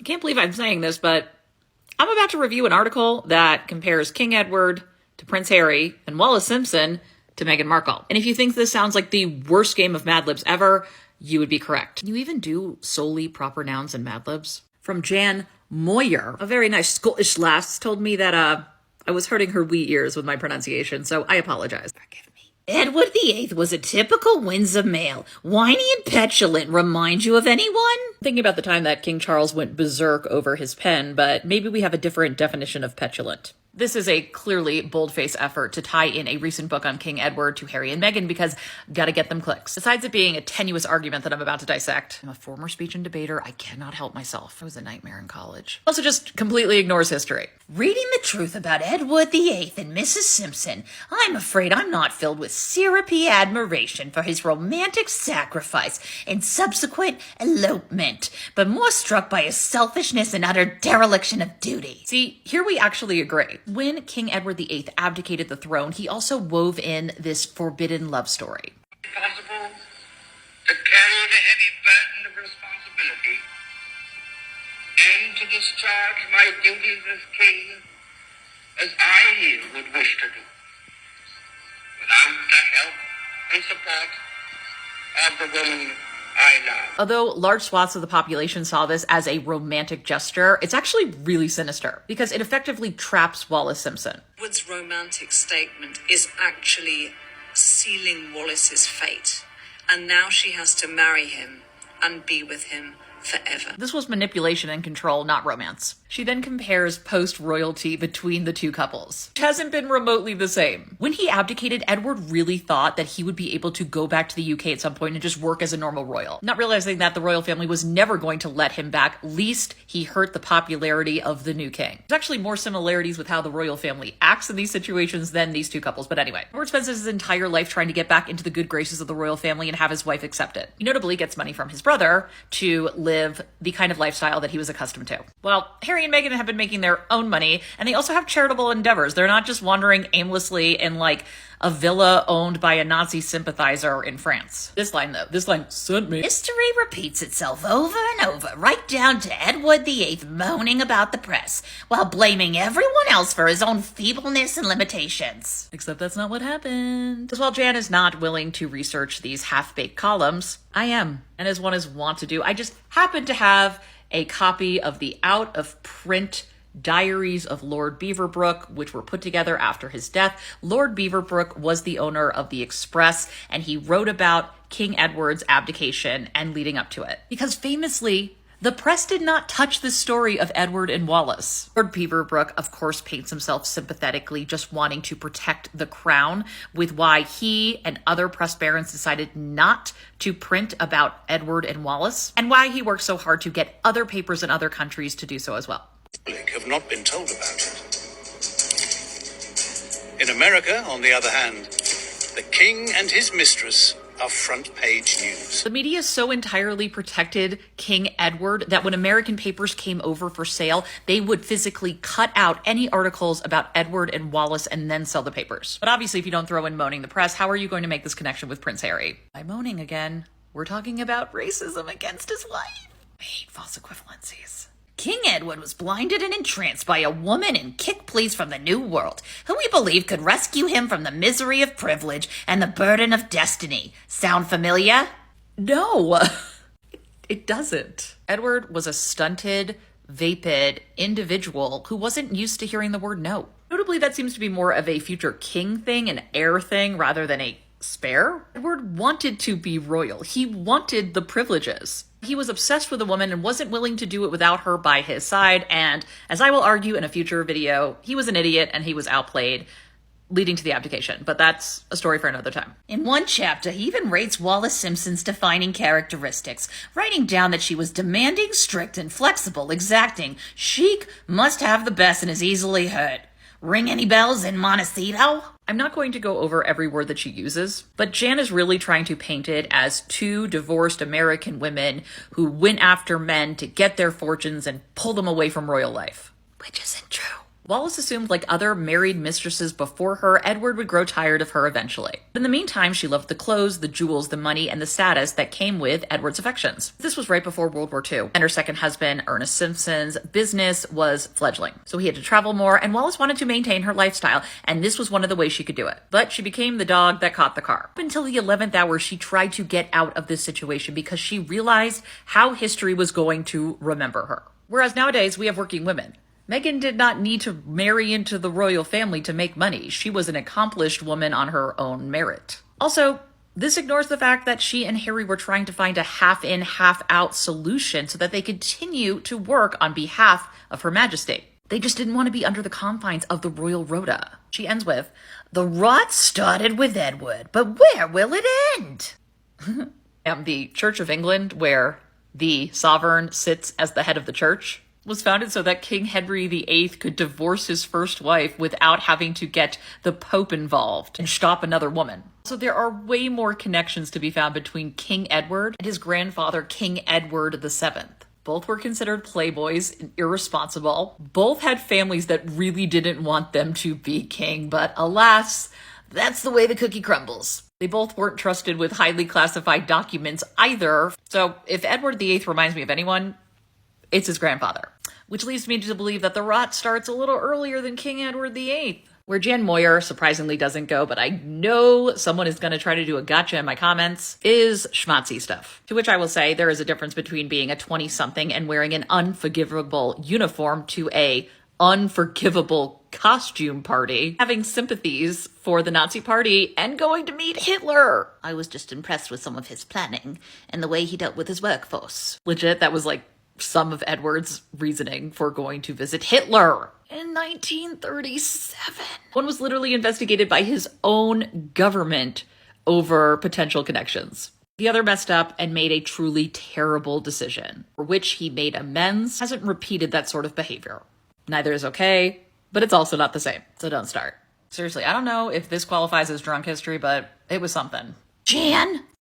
I can't believe I'm saying this, but I'm about to review an article that compares King Edward to Prince Harry and Wallis Simpson to Meghan Markle. And if you think this sounds like the worst game of Mad Libs ever, you would be correct. Can you even do solely proper nouns in Mad Libs? From Jan Moir, a very nice Scottish lass, told me that I was hurting her wee ears with my pronunciation, so I apologize. Forgive me. Edward VIII was a typical Windsor male. Whiny and petulant. Remind you of anyone? Thinking about the time that King Charles went berserk over his pen, but maybe we have a different definition of petulant. This is a clearly bold-faced effort to tie in a recent book on King Edward to Harry and Meghan because gotta get them clicks. Besides it being a tenuous argument that I'm about to dissect, I'm a former speech and debater. I cannot help myself. It was a nightmare in college. Also just completely ignores history. Reading the truth about Edward VIII and Mrs. Simpson, I'm afraid I'm not filled with syrupy admiration for his romantic sacrifice and subsequent elopement, but more struck by his selfishness and utter dereliction of duty. See, here we actually agree. When King Edward VIII abdicated the throne, he also wove in this forbidden love story. Possible to carry the heavy burden of responsibility and to discharge my duties as king as I would wish to do, without the help and support of the woman I love. Although large swaths of the population saw this as a romantic gesture, it's actually really sinister because it effectively traps Wallis Simpson. Edward's romantic statement is actually sealing Wallis's fate, and now she has to marry him and be with him forever. This was manipulation and control, not romance. She then compares post-royalty between the two couples, which hasn't been remotely the same. When he abdicated, Edward really thought that he would be able to go back to the UK at some point and just work as a normal royal, not realizing that the royal family was never going to let him back, lest he hurt the popularity of the new king. There's actually more similarities with how the royal family acts in these situations than these two couples, but anyway. Edward spends his entire life trying to get back into the good graces of the royal family and have his wife accept it. He notably gets money from his brother to live the kind of lifestyle that he was accustomed to. Well, Harry and Meghan have been making their own money, and they also have charitable endeavors. They're not just wandering aimlessly in like a villa owned by a Nazi sympathizer in France. This line sent me. History repeats itself over and over, right down to Edward VIII moaning about the press, while blaming everyone else for his own feebleness and limitations. Except that's not what happened. Because while Jan is not willing to research these half-baked columns, I am. And as one is wont to do, I just happen to have a copy of the out-of-print Diaries of Lord Beaverbrook, which were put together after his death. Lord Beaverbrook was the owner of the Express, and he wrote about King Edward's abdication and leading up to it. Because famously, the press did not touch the story of Edward and Wallis. Lord Beaverbrook, of course, paints himself sympathetically, just wanting to protect the crown, with why he and other press barons decided not to print about Edward and Wallis, and why he worked so hard to get other papers in other countries to do so as well. Have not been told about it. In America, on the other hand, the king and his mistress are front page news. The media so entirely protected King Edward that when American papers came over for sale, they would physically cut out any articles about Edward and Wallis and then sell the papers. But obviously, if you don't throw in moaning the press, how are you going to make this connection with Prince Harry? By moaning again, we're talking about racism against his wife. I hate false equivalencies. King Edward was blinded and entranced by a woman in kick please from the New World, who he believed could rescue him from the misery of privilege and the burden of destiny. Sound familiar? No, it doesn't. Edward was a stunted, vapid individual who wasn't used to hearing the word no. Notably, that seems to be more of a future king thing, an heir thing, rather than a spare. Edward wanted to be royal. He wanted the privileges. He was obsessed with a woman and wasn't willing to do it without her by his side, and as I will argue in a future video, he was an idiot and he was outplayed, leading to the abdication, but that's a story for another time. In one chapter, he even rates Wallis Simpson's defining characteristics, writing down that she was demanding, strict, and flexible, exacting, chic, must have the best, and is easily hurt. Ring any bells in Montecito? I'm not going to go over every word that she uses, but Jan is really trying to paint it as two divorced American women who went after men to get their fortunes and pull them away from royal life. Which isn't true. Wallis assumed, like other married mistresses before her, Edward would grow tired of her eventually. But in the meantime, she loved the clothes, the jewels, the money, and the status that came with Edward's affections. This was right before World War II, and her second husband, Ernest Simpson's business was fledgling. So he had to travel more, and Wallis wanted to maintain her lifestyle, and this was one of the ways she could do it. But she became the dog that caught the car. Up until the 11th hour, she tried to get out of this situation because she realized how history was going to remember her. Whereas nowadays, we have working women. Meghan did not need to marry into the royal family to make money. She was an accomplished woman on her own merit. Also, this ignores the fact that she and Harry were trying to find a half-in, half-out solution so that they continue to work on behalf of Her Majesty. They just didn't want to be under the confines of the royal rota. She ends with, "The rot started with Edward, but where will it end?" The Church of England, where the sovereign sits as the head of the church, was founded so that King Henry VIII could divorce his first wife without having to get the Pope involved and stop another woman. So there are way more connections to be found between King Edward and his grandfather, King Edward VII. Both were considered playboys and irresponsible. Both had families that really didn't want them to be king, but alas, that's the way the cookie crumbles. They both weren't trusted with highly classified documents either. So if Edward VIII reminds me of anyone, it's his grandfather. Which leads me to believe that the rot starts a little earlier than King Edward VIII. Where Jan Moir surprisingly doesn't go, but I know someone is going to try to do a gotcha in my comments, is schmatzy stuff. To which I will say there is a difference between being a 20-something and wearing an unforgivable uniform to a unforgivable costume party, having sympathies for the Nazi party, and going to meet Hitler. I was just impressed with some of his planning and the way he dealt with his workforce. Legit, that was like some of Edward's reasoning for going to visit Hitler in 1937. One was literally investigated by his own government over potential connections. The other messed up and made a truly terrible decision, for which he made amends, hasn't repeated that sort of behavior. Neither is okay, but it's also not the same, so don't start. Seriously, I don't know if this qualifies as drunk history, but it was something. Jan?